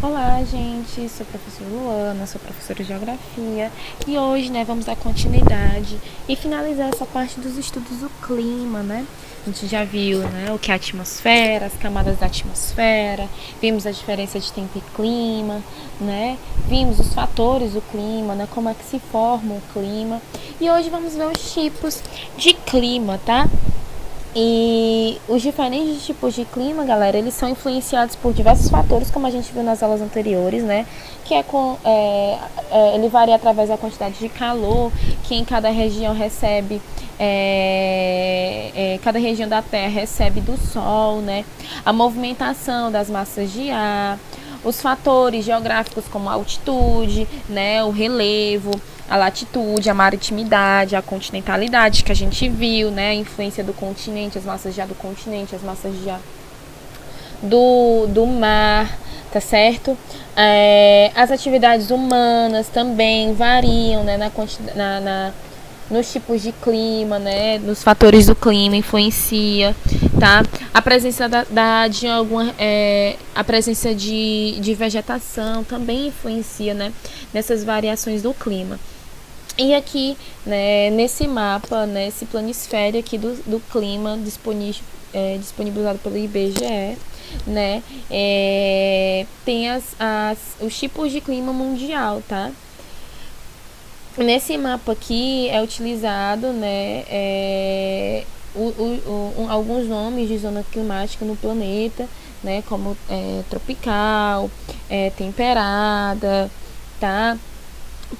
Olá, gente, sou a professora Luana, sou professora de Geografia e hoje, vamos dar continuidade e finalizar essa parte dos estudos do clima, A gente já viu, o que é a atmosfera, as camadas da atmosfera, vimos a diferença de tempo e clima, Vimos os fatores do clima, como é que se forma o clima e hoje vamos ver os tipos de clima, tá? E os diferentes tipos de clima, galera, eles são influenciados por diversos fatores, como a gente viu nas aulas anteriores, Que ele varia através da quantidade de calor que em cada região recebe, cada região da Terra recebe do Sol, A movimentação das massas de ar, os fatores geográficos como a altitude, o relevo, a latitude, a maritimidade, a continentalidade que a gente viu, A influência do continente, as massas de ar do continente, as massas de ar do mar, tá certo? As atividades humanas também variam, nos tipos de clima, nos fatores do clima influencia, tá? A presença a presença de vegetação também influencia, nessas variações do clima. E aqui, nesse mapa, nesse planisfério aqui do clima disponibilizado pelo IBGE, tem os tipos de clima mundial, tá? Nesse mapa aqui é utilizado, alguns nomes de zona climática no planeta, como tropical, temperada, tá?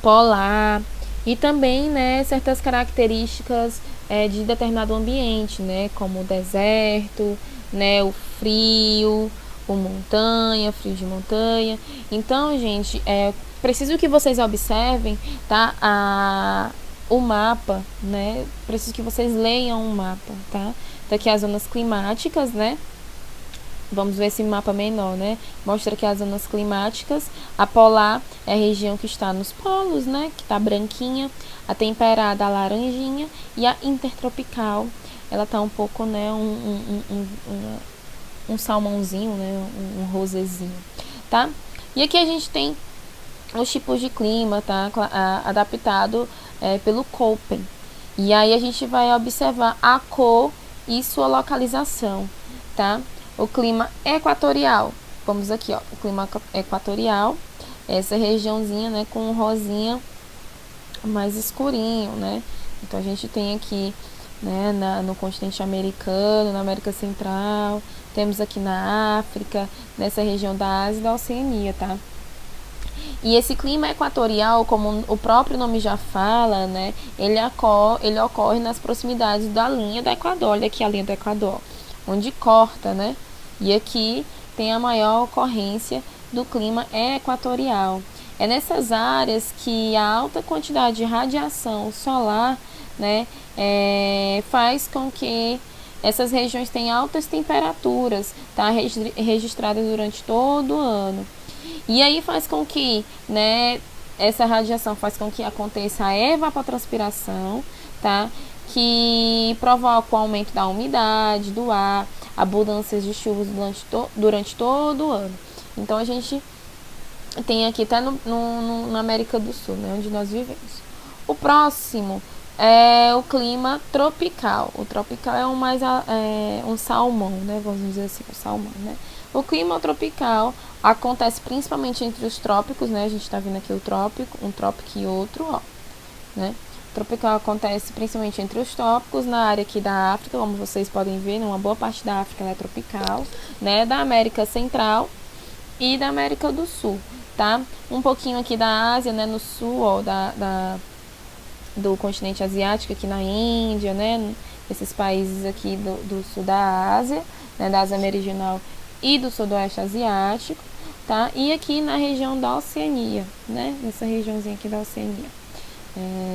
Polar e também, certas características de determinado ambiente, como o deserto, o frio, frio de montanha. Então, gente, preciso que vocês observem, tá? O mapa, Preciso que vocês leiam o mapa, tá? Daqui as zonas climáticas, Vamos ver esse mapa menor, Mostra aqui as zonas climáticas. A polar é a região que está nos polos, Que está branquinha. A temperada, a laranjinha. E a intertropical, ela tá um pouco, um salmãozinho, um rosezinho, tá? E aqui a gente tem os tipos de clima, tá? Adaptado pelo Köppen. E aí a gente vai observar a cor e sua localização, tá? O clima equatorial, vamos aqui, ó, o clima equatorial, essa regiãozinha, com um rosinha mais escurinho, Então a gente tem aqui, no continente americano, na América Central, temos aqui na África, nessa região da Ásia e da Oceania, tá? E esse clima equatorial, como o próprio nome já fala, ele ocorre nas proximidades da linha do Equador. Olha aqui a linha do Equador, onde corta, E aqui tem a maior ocorrência do clima equatorial. É nessas áreas que a alta quantidade de radiação solar, faz com que essas regiões tenham altas temperaturas, tá? Registradas durante todo o ano. E aí faz com que, essa radiação faz com que aconteça a evapotranspiração, tá? Que provoca o aumento da umidade do ar, abundâncias de chuvas durante todo o ano. Então a gente tem aqui até na América do Sul, onde nós vivemos. O próximo é o clima tropical. O tropical é um salmão, Vamos dizer assim, o salmão, O clima tropical acontece principalmente entre os trópicos, A gente está vendo aqui o trópico, um trópico e outro, ó, Tropical acontece principalmente entre os trópicos, na área aqui da África, como vocês podem ver, uma boa parte da África é tropical, Da América Central e da América do Sul, tá? Um pouquinho aqui da Ásia, no sul, ó, do continente asiático, aqui na Índia, Esses países aqui do sul da Ásia, da Ásia Meridional e do sudoeste asiático, tá? E aqui na região da Oceania, Nessa regiãozinha aqui da Oceania,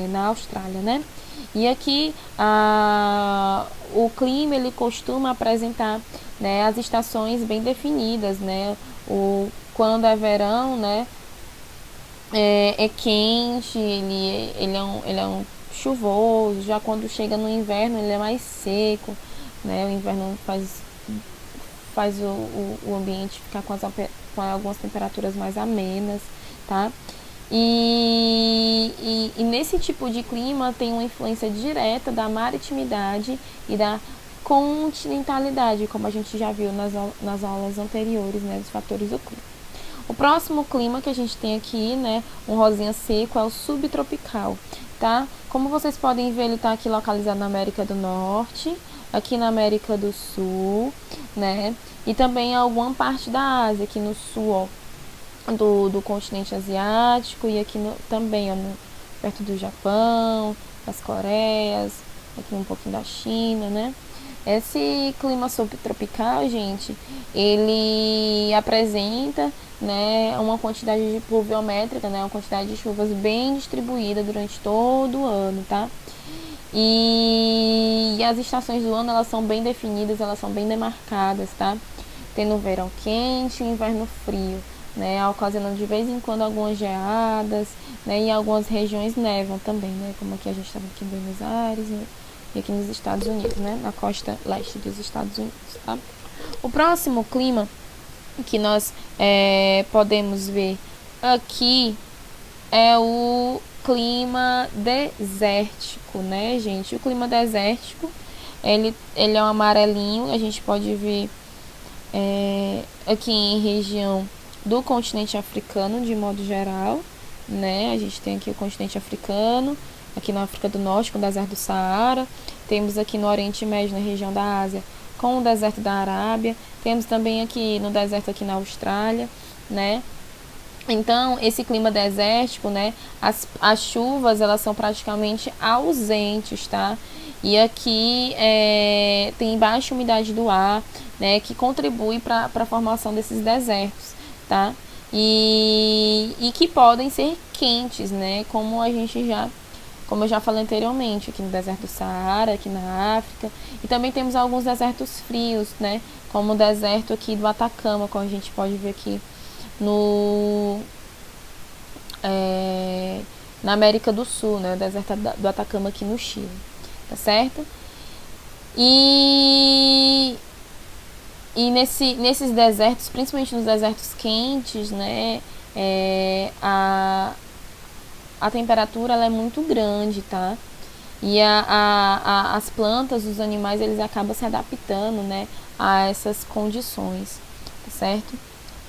na Austrália, E aqui o clima ele costuma apresentar, as estações bem definidas, quando é verão, é quente, ele é um chuvoso. Já quando chega no inverno ele é mais seco, O inverno faz o ambiente ficar com algumas temperaturas mais amenas, tá? E nesse tipo de clima tem uma influência direta da maritimidade e da continentalidade, como a gente já viu nas aulas anteriores, né, dos fatores do clima. O próximo clima que a gente tem aqui, né, um rosinha seco, é o subtropical, tá? Como vocês podem ver, ele está aqui localizado na América do Norte, aqui na América do Sul, né, e também em alguma parte da Ásia, aqui no sul, ó, do continente asiático, e aqui também, ó, perto do Japão, das Coreias, aqui um pouquinho da China, né? Esse clima subtropical, gente, ele apresenta, né, uma quantidade de pluviométrica, né, uma quantidade de chuvas bem distribuída durante todo o ano, tá? E as estações do ano, elas são bem definidas, elas são bem demarcadas, tá? Tendo o verão quente e o inverno frio, né, ocasionando de vez em quando algumas geadas, né, e algumas regiões nevam também, né, como aqui a gente estava aqui em Buenos Aires, né, e aqui nos Estados Unidos, né, na costa leste dos Estados Unidos, tá? O próximo clima que nós podemos ver aqui é o clima desértico, né, gente? O clima desértico, ele é um amarelinho, a gente pode ver aqui em região do continente africano, de modo geral, né? A gente tem aqui o continente africano, aqui na África do Norte, com o deserto do Saara. Temos aqui no Oriente Médio, na região da Ásia, com o deserto da Arábia. Temos também aqui no deserto aqui na Austrália, né? Então, esse clima desértico, né? As chuvas, elas são praticamente ausentes, tá? E aqui tem baixa umidade do ar, né? Que contribui para a formação desses desertos, tá? E que podem ser quentes, né? Como eu já falei anteriormente, aqui no deserto do Saara, aqui na África. E também temos alguns desertos frios, né? Como o deserto aqui do Atacama, como a gente pode ver aqui na América do Sul, né? O deserto do Atacama aqui no Chile, tá certo? E nesses desertos, principalmente nos desertos quentes, né? A temperatura, ela é muito grande, tá? E as plantas, os animais, eles acabam se adaptando, né, a essas condições, tá certo?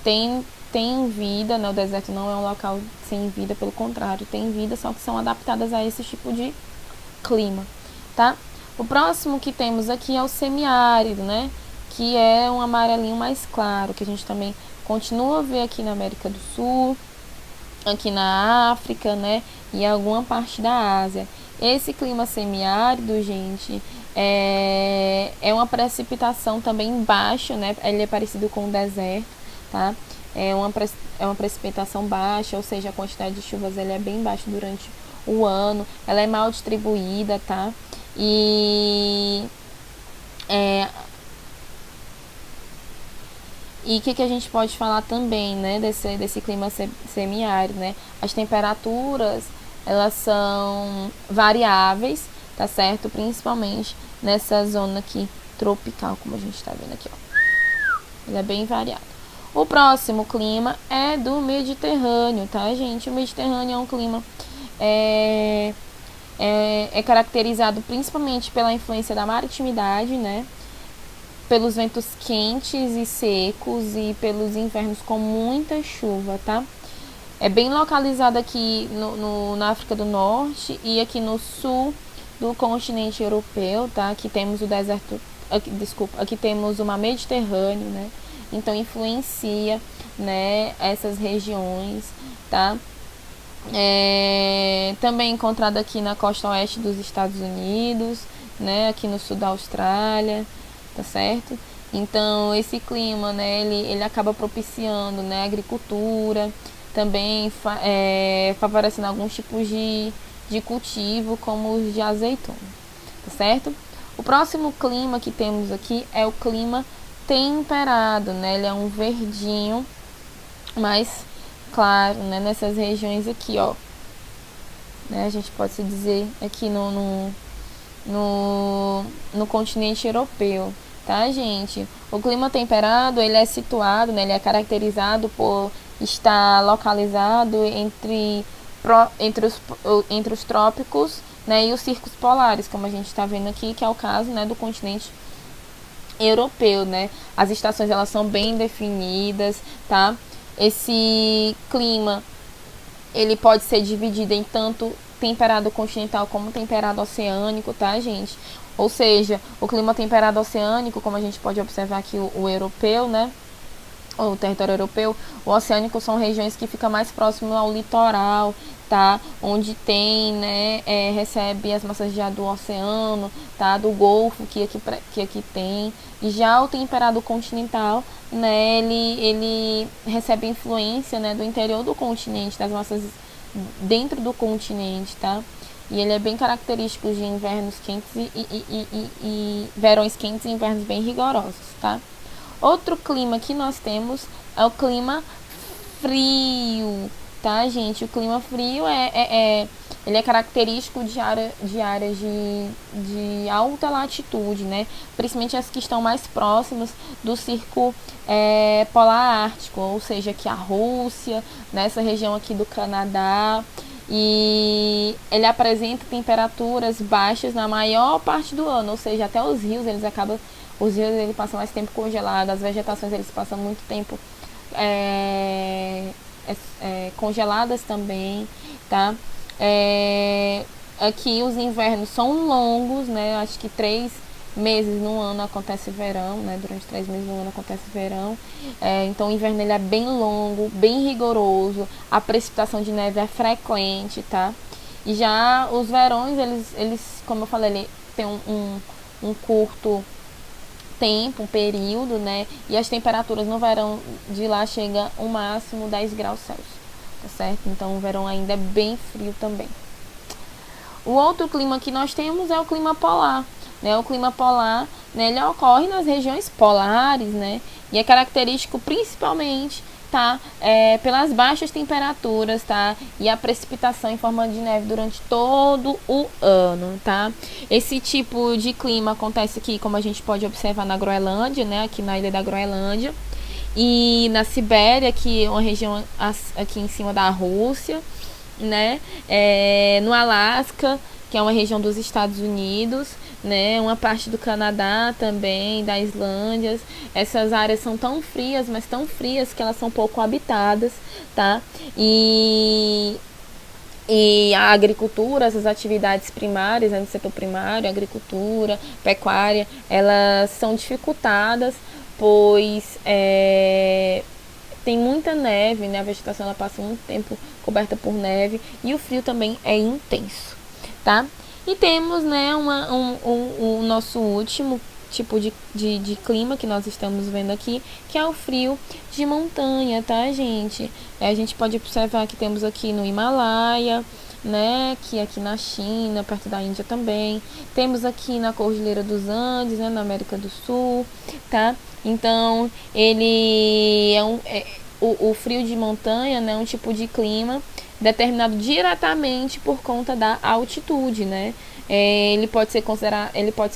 Tem vida, né? O deserto não é um local sem vida, pelo contrário, tem vida, só que são adaptadas a esse tipo de clima, tá? O próximo que temos aqui é o semiárido, né? Que é um amarelinho mais claro, que a gente também continua a ver aqui na América do Sul, aqui na África, né, e alguma parte da Ásia. Esse clima semiárido, gente, é uma precipitação também baixa, né? Ele é parecido com o deserto, tá? É uma precipitação baixa, ou seja, a quantidade de chuvas ela é bem baixa durante o ano. Ela é mal distribuída, tá? E o que a gente pode falar também, né, desse clima semiárido, né? As temperaturas, elas são variáveis, tá certo? Principalmente nessa zona aqui tropical, como a gente está vendo aqui, ó. Ele é bem variado. O próximo clima é do Mediterrâneo, tá, gente? O Mediterrâneo é um clima caracterizado principalmente pela influência da maritimidade, né? Pelos ventos quentes e secos e pelos invernos com muita chuva, tá? É bem localizado aqui na África do Norte e aqui no sul do continente europeu, tá? Aqui temos o deserto, aqui temos o mar Mediterrâneo, né? Então influencia, né, essas regiões, tá? Também encontrado aqui na costa oeste dos Estados Unidos, né? Aqui no sul da Austrália, tá certo? Então esse clima, né, ele acaba propiciando, né, a agricultura, também favorecendo alguns tipos de cultivo, como os de azeitona, tá certo? O próximo clima que temos aqui é o clima temperado, né? Ele é um verdinho mais claro, né? Nessas regiões aqui, ó, né? A gente pode se dizer aqui no continente europeu, tá, gente? O clima temperado, ele é situado, né, ele é caracterizado por estar localizado entre os trópicos, né, e os círculos polares, como a gente está vendo aqui, que é o caso, né, do continente europeu, né? As estações, elas são bem definidas, tá? Esse clima, ele pode ser dividido em tanto temperado continental como temperado oceânico, tá, gente? Ou seja, o clima temperado oceânico, como a gente pode observar aqui, o europeu, né? O território europeu, o oceânico são regiões que ficam mais próximo ao litoral, tá? Onde tem, né, recebe as massas de ar do oceano, tá? Do Golfo que aqui tem. E já o temperado continental, né, ele recebe influência, né, do interior do continente, das massas dentro do continente, tá? E ele é bem característico de invernos quentes e verões quentes e invernos bem rigorosos, tá? Outro clima que nós temos é o clima frio, tá, gente? O clima frio ele é característico de áreas de alta latitude, né? Principalmente as que estão mais próximas do círculo polar ártico, ou seja, aqui a Rússia, nessa região aqui do Canadá. E ele apresenta temperaturas baixas na maior parte do ano, ou seja, até os rios eles passam mais tempo congelados, as vegetações eles passam muito tempo congeladas também, tá? Aqui os invernos são longos, né? Acho que 3 meses no ano acontece verão, né? Durante 3 meses no ano acontece verão. Então o inverno ele é bem longo, bem rigoroso, a precipitação de neve é frequente, tá? E já os verões, eles como eu falei, ele tem um curto tempo, um período, né? E as temperaturas no verão de lá chega o máximo 10 graus Celsius, tá certo? Então o verão ainda é bem frio também. O outro clima que nós temos é o clima polar, né? O clima polar, né, ele ocorre nas regiões polares, né? E é característico principalmente, tá? Pelas baixas temperaturas, tá? E a precipitação em forma de neve durante todo o ano, tá? Esse tipo de clima acontece aqui, como a gente pode observar na Groenlândia, né? Aqui na ilha da Groenlândia. E na Sibéria, que é uma região aqui em cima da Rússia, né? No Alasca, que é uma região dos Estados Unidos, né? Uma parte do Canadá também, da Islândia. Essas áreas são tão frias, mas tão frias que elas são pouco habitadas, tá? E a agricultura, essas atividades primárias, né, no setor primário, agricultura, pecuária, elas são dificultadas, pois tem muita neve, né? A vegetação ela passa muito tempo coberta por neve e o frio também é intenso, tá? E temos, né, o nosso último tipo de clima que nós estamos vendo aqui, que é o frio de montanha, tá, gente? A gente pode observar que temos aqui no Himalaia, né, que aqui na China, perto da Índia também. Temos aqui na Cordilheira dos Andes, né, na América do Sul, tá? Então, ele o frio de montanha, né, é um tipo de clima determinado diretamente por conta da altitude, né? Ele pode ser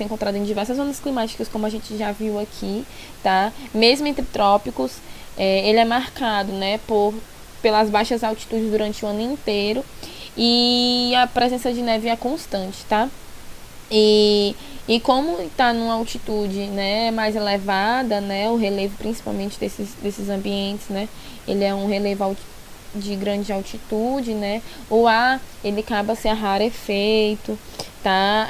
encontrado em diversas zonas climáticas, como a gente já viu aqui, tá? Mesmo entre trópicos, ele é marcado, né, pelas baixas altitudes durante o ano inteiro e a presença de neve é constante, tá? E como está numa altitude, né, mais elevada, né, o relevo principalmente desses ambientes, né, ele é um relevo de grande altitude, né, o ar ele acaba se rarefeito, tá?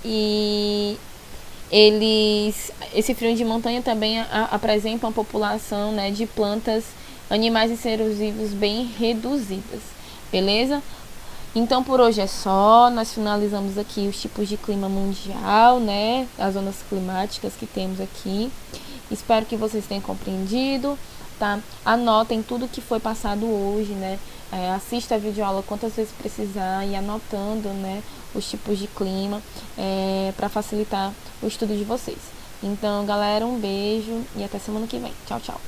E esse frio de montanha também apresenta uma população, né, de plantas, animais e seres vivos bem reduzidas, beleza? Então por hoje é só, nós finalizamos aqui os tipos de clima mundial, né, as zonas climáticas que temos aqui. Espero que vocês tenham compreendido, tá? Anotem tudo que foi passado hoje, né? Assista a videoaula quantas vezes precisar e anotando, né, os tipos de clima para facilitar o estudo de vocês. Então, galera, um beijo e até semana que vem. Tchau, tchau.